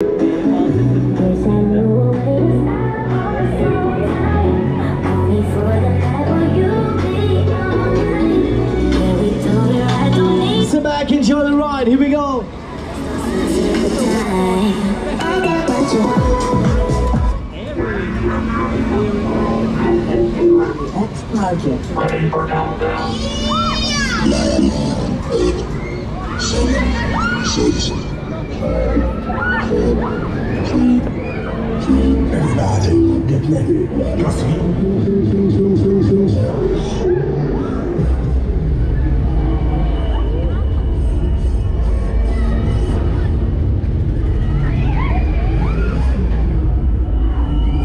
Sit back, enjoy the ride. Here we go. Next project. Ready for countdown. 9, 8, 7, 6, 5, 4, 3, 2. Everybody, get ready.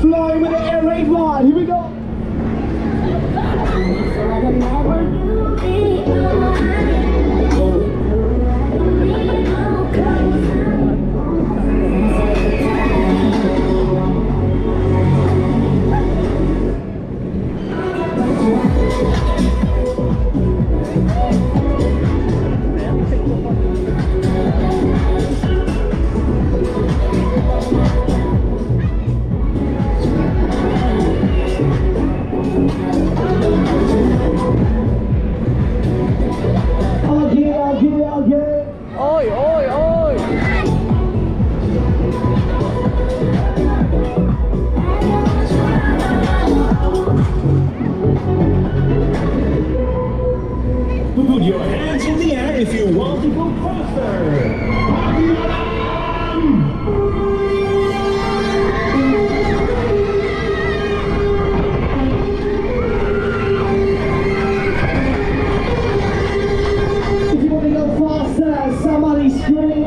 Fly with the air raid ride. Here we go. Oi, oi, oi! Put your hands in the air if you want to go faster. If you want to go faster, somebody scream.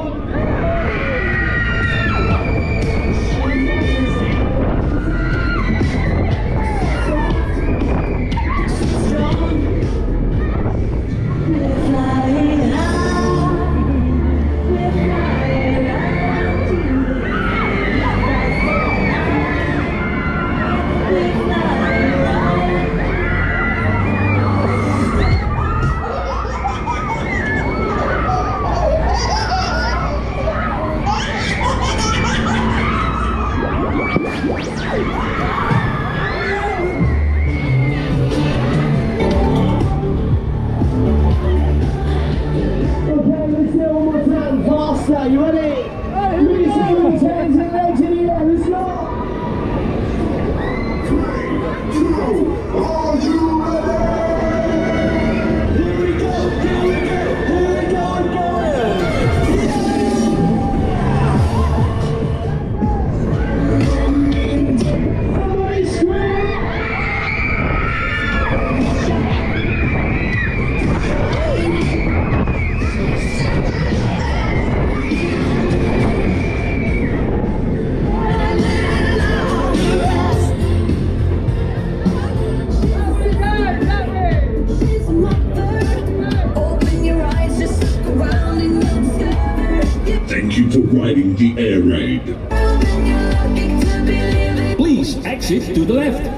Are you ready? Please say your hands and legs in the air. Let's go. 3, 2, are you ready? Here we go. Here we go. Here we go again. Somebody scream. Thank you for riding the air raid. Please exit to the left.